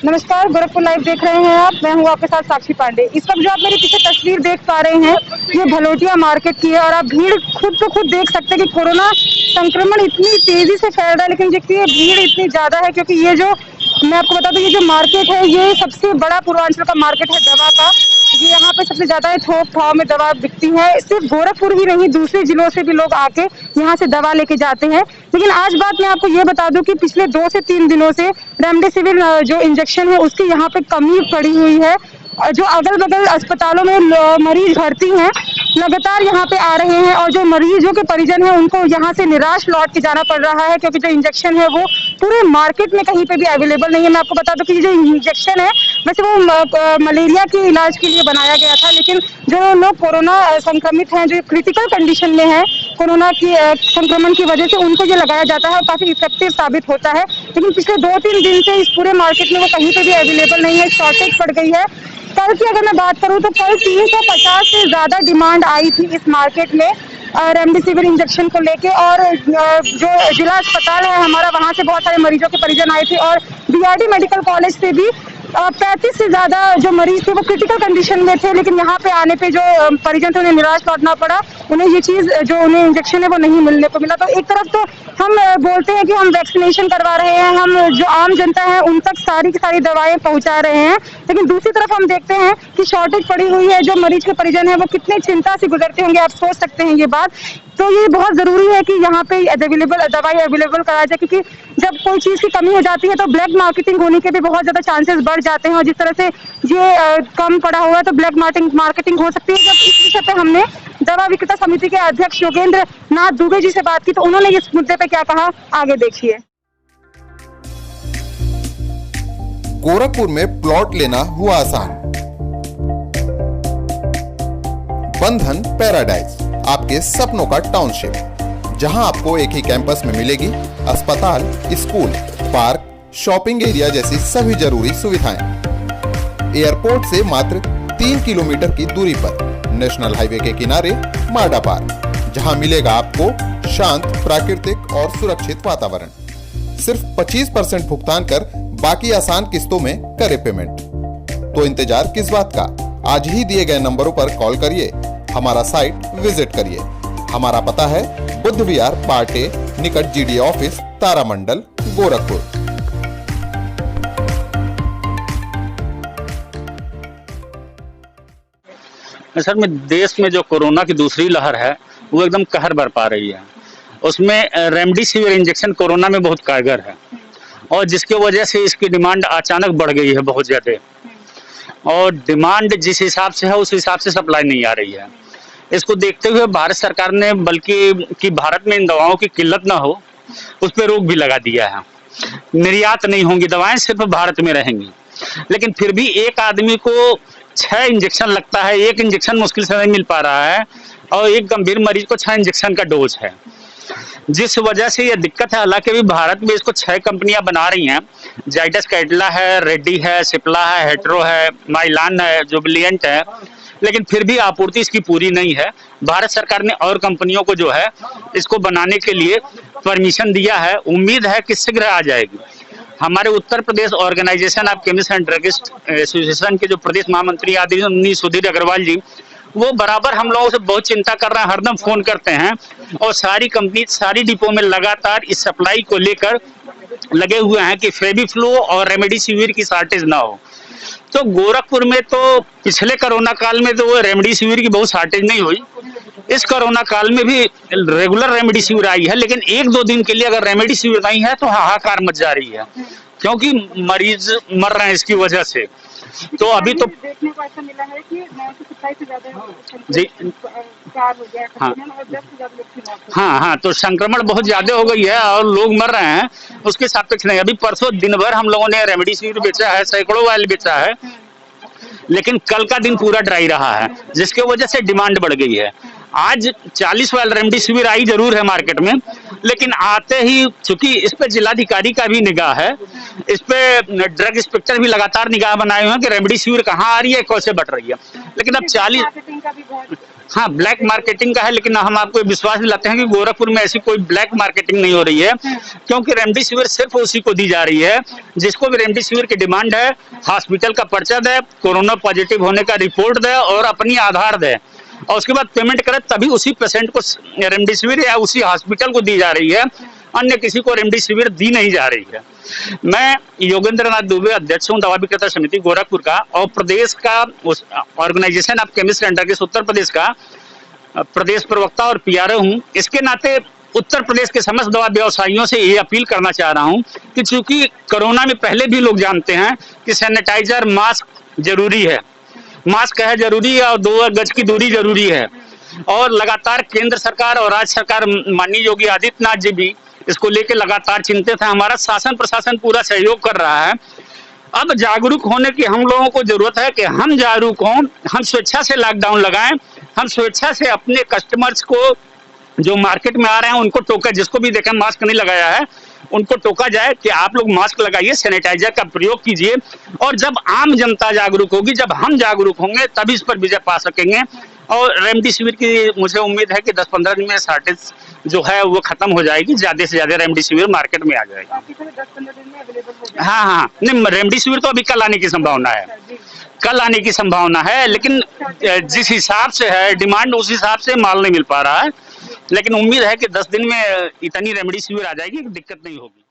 नमस्कार, गोरखपुर लाइव देख रहे हैं आप। मैं हूँ आपके साथ साक्षी पांडे। इस वक्त जो आप मेरी पीछे तस्वीर देख पा रहे हैं, ये भलोटिया मार्केट की है और आप भीड़ खुद देख सकते हैं कि कोरोना संक्रमण इतनी तेजी से फैल रहा है, लेकिन देखिए भीड़ इतनी ज्यादा है क्योंकि ये जो मैं आपको बता दूं, ये जो मार्केट है ये सबसे बड़ा पूर्वांचल का मार्केट है दवा का। ये यहाँ पे सबसे ज्यादा थोक भाव में दवा बिकती है। सिर्फ गोरखपुर ही नहीं, दूसरे जिलों से भी लोग आके यहाँ से दवा लेके जाते हैं। लेकिन आज बात मैं आपको ये बता दूं कि पिछले 2 से 3 दिनों से रेमडेसिविर जो इंजेक्शन है उसकी यहाँ पे कमी पड़ी हुई है। जो अगल बगल अस्पतालों में मरीज भर्ती हैं, लगातार यहाँ पे आ रहे हैं और जो मरीजों के परिजन हैं उनको यहाँ से निराश लौट के जाना पड़ रहा है क्योंकि जो इंजेक्शन है वो पूरे मार्केट में कहीं पे भी अवेलेबल नहीं है। मैं आपको बता दूं कि जो इंजेक्शन है वैसे वो मलेरिया के इलाज के लिए बनाया गया था, लेकिन जो लोग कोरोना संक्रमित हैं, जो क्रिटिकल कंडीशन में है कोरोना की संक्रमण की वजह से, उनको ये लगाया जाता है और काफी इफेक्टिव साबित होता है। लेकिन पिछले 2-3 दिन से इस पूरे मार्केट में वो कहीं पे भी अवेलेबल नहीं है, शॉर्टेज पड़ गई है। कल की अगर मैं बात करूं तो कल 350 से ज्यादा डिमांड आई थी इस मार्केट में रेमडेसिविर इंजेक्शन को लेके, और जो जिला अस्पताल है हमारा, वहां से बहुत सारे मरीजों के परिजन आए थे और बीआरडी मेडिकल कॉलेज से भी 35 से ज्यादा जो मरीज थे वो क्रिटिकल कंडीशन में थे। लेकिन यहाँ पे आने पे जो परिजन थे उन्हें निराश लौटना पड़ा, उन्हें ये चीज जो उन्हें इंजेक्शन है वो नहीं मिलने को मिला। तो एक तरफ तो हम बोलते हैं कि हम वैक्सीनेशन करवा रहे हैं, हम जो आम जनता है उन तक सारी की सारी दवाएं पहुंचा रहे हैं, लेकिन दूसरी तरफ हम देखते हैं कि शॉर्टेज पड़ी हुई है। जो मरीज के परिजन है वो कितने चिंता से गुजरते होंगे, आप सोच सकते हैं ये बात। तो ये बहुत जरूरी है कि यहाँ पे दवाई अवेलेबल कराया जाए, क्योंकि जब कोई चीज की कमी हो जाती है तो ब्लैक मार्केटिंग होने के भी बहुत ज्यादा चांसेस बढ़ जाते हैं, और जिस तरह से ये कम पड़ा हुआ है तो ब्लैक मार्केटिंग हो सकती है। जब इस विषय पे हमने दवा विक्रेता समिति के अध्यक्ष योगेंद्र नाथ दुबे जी से बात की तो उन्होंने इस मुद्दे पे क्या कहा, आगे देखिए। गोरखपुर में प्लॉट लेना हुआ आसान। बंधन पैराडाइज, आपके सपनों का टाउनशिप, जहां आपको एक ही कैंपस में मिलेगी अस्पताल, स्कूल, पार्क, शॉपिंग एरिया जैसी सभी जरूरी सुविधाएं। एयरपोर्ट से मात्र 3 किलोमीटर की दूरी पर नेशनल हाईवे के किनारे माडा पार्क, जहां मिलेगा आपको शांत, प्राकृतिक और सुरक्षित वातावरण। सिर्फ 25% भुगतान कर बाकी आसान किस्तों में करे पेमेंट। तो इंतजार किस बात का, आज ही दिए गए नंबरों पर कॉल करिए, हमारा साइट विजिट करिए। हमारा पता है बुद्ध विहार पार्टे निकट जीडी ऑफिस, तारामंडल, गोरखपुर। सर, में देश में जो कोरोना की दूसरी लहर है वो एकदम कहर बरपा रही है। उसमें रेमडेसिविर इंजेक्शन कोरोना में बहुत कारगर है और जिसकी वजह से इसकी डिमांड अचानक बढ़ गई है बहुत ज़्यादा, और डिमांड जिस हिसाब से है उस हिसाब से सप्लाई नहीं आ रही है। इसको देखते हुए भारत सरकार ने, बल्कि कि भारत में इन दवाओं की किल्लत ना हो, उस पर रोक भी लगा दिया है। निर्यात नहीं होंगी दवाएं, सिर्फ भारत में रहेंगी। लेकिन फिर भी एक आदमी को 6 इंजेक्शन लगता है, एक इंजेक्शन मुश्किल से नहीं मिल पा रहा है, और एक गंभीर मरीज को 6 इंजेक्शन का डोज है, जिस वजह से ये दिक्कत है। हालांकि भी भारत में इसको 6 कंपनियां बना रही हैं, जाइडस कैडिला है, रेड्डी है, सिप्ला है, हेट्रो है, माइलान है, जुबिलियंट है, लेकिन फिर भी आपूर्ति इसकी पूरी नहीं है। भारत सरकार ने और कंपनियों को जो है इसको बनाने के लिए परमिशन दिया है, उम्मीद है कि शीघ्र आ जाएगी। हमारे Uttar Pradesh organisation of chemist and druggist association के जो प्रदेश महामंत्री आदरणीय सुधीर अग्रवाल जी, वो बराबर हम लोगों से बहुत चिंता कर रहे हैं, हरदम फोन करते हैं, और सारी कंपनी सारी डिपो में लगातार इस सप्लाई को लेकर लगे हुए हैं कि फेविफ्लू और रेमडेसिविर की शॉर्टेज ना हो। तो गोरखपुर में तो पिछले कोरोना काल में तो रेमडेसिविर की बहुत शॉर्टेज नहीं हुई, इस कोरोना काल में भी रेगुलर रेमडेसिविर आई है, लेकिन 1-2 दिन के लिए अगर रेमडेसिविर नहीं है तो हाहाकार मच जा रही है, क्योंकि मरीज मर रहे हैं इसकी वजह से। तो अभी तो देखने को ऐसा मिला है कि 927 से ज्यादा जी हो गया, हाँ और 10 से ज्यादा लोग की मौत हो गई। हाँ, तो संक्रमण बहुत ज्यादा हो गई है और लोग मर रहे हैं, उसके सापेक्ष नहीं। अभी परसों दिन भर हम लोगों ने रेमडेसिविर बेचा है, सैकड़ों वायल बेचा है, लेकिन कल का दिन पूरा ड्राई रहा है, जिसके वजह से डिमांड बढ़ गई है। आज 40 वायल रेमडेसिविर आई जरूर है मार्केट में, लेकिन आते ही चूंकि इस पे जिलाधिकारी का भी निगाह है, इस पे ड्रग इंस्पेक्टर भी लगातार निगाह बनाए हुए हैं कि रेमडेसिविर कहाँ आ रही है, कैसे बढ़ रही है। लेकिन अब 40 मार्केटिंग का भी बहुत हाँ ब्लैक मार्केटिंग का है, लेकिन हम आपको विश्वास दिलाते हैं कि गोरखपुर में ऐसी कोई ब्लैक मार्केटिंग नहीं हो रही है, क्योंकि रेमडेसिविर सिर्फ उसी को दी जा रही है जिसको भी रेमडेसिविर की डिमांड है, हॉस्पिटल का पर्चा दे, कोरोना पॉजिटिव होने का रिपोर्ट दे और अपनी आधार दे, और उसके बाद पेमेंट करे, तभी उसी पेशेंट को रेमडेसिविर या उसी हॉस्पिटल को दी जा रही है, अन्य किसी को रेमडेसिविर दी नहीं जा रही है। मैं योगेंद्र नाथ दुबे, अध्यक्ष हूँ दवा विक्रेता समिति गोरखपुर का, और प्रदेश का उस ऑर्गेनाइजेशन ऑफ केमिस्ट सेंटर के उत्तर प्रदेश का प्रदेश प्रवक्ता और पीआरओ हूँ। इसके नाते उत्तर प्रदेश के समस्त दवा व्यवसायियों से ये अपील करना चाह रहा हूँ कि चूंकि कोरोना में पहले भी लोग जानते हैं कि सैनिटाइजर, मास्क जरूरी है, मास्क है जरूरी है, और 2 गज की दूरी जरूरी है, और लगातार केंद्र सरकार और राज्य सरकार माननीय योगी आदित्यनाथ जी भी इसको लेकर लगातार चिंतित है। हमारा शासन प्रशासन पूरा सहयोग कर रहा है। अब जागरूक होने की हम लोगों को जरूरत है कि हम जागरूक हों, हम स्वेच्छा से लॉकडाउन लगाएं, हम स्वेच्छा से अपने कस्टमर्स को जो मार्केट में आ रहे हैं उनको टोका, जिसको भी देखें मास्क नहीं लगाया है उनको टोका जाए कि आप लोग मास्क लगाइए, सैनिटाइजर का प्रयोग कीजिए, और जब आम जनता जागरूक होगी, जब हम जागरूक होंगे, तभी इस पर विजय पा सकेंगे। और रेमडेसिविर की मुझे उम्मीद है कि 10-15 दिन में शॉर्टेज जो है वो खत्म हो जाएगी, ज्यादा से ज्यादा रेमडेसिविर मार्केट में आ जाएगा। 10-15 दिन में अवेलेबल हो जाएगा। हाँ, नहीं रेमडेसिविर तो अभी कल आने की संभावना है, कल आने की संभावना है, लेकिन जिस हिसाब से है डिमांड उस हिसाब से माल नहीं मिल पा रहा है, लेकिन उम्मीद है कि 10 दिन में इतनी रेमडेसिविर आ जाएगी, दिक्कत नहीं होगी।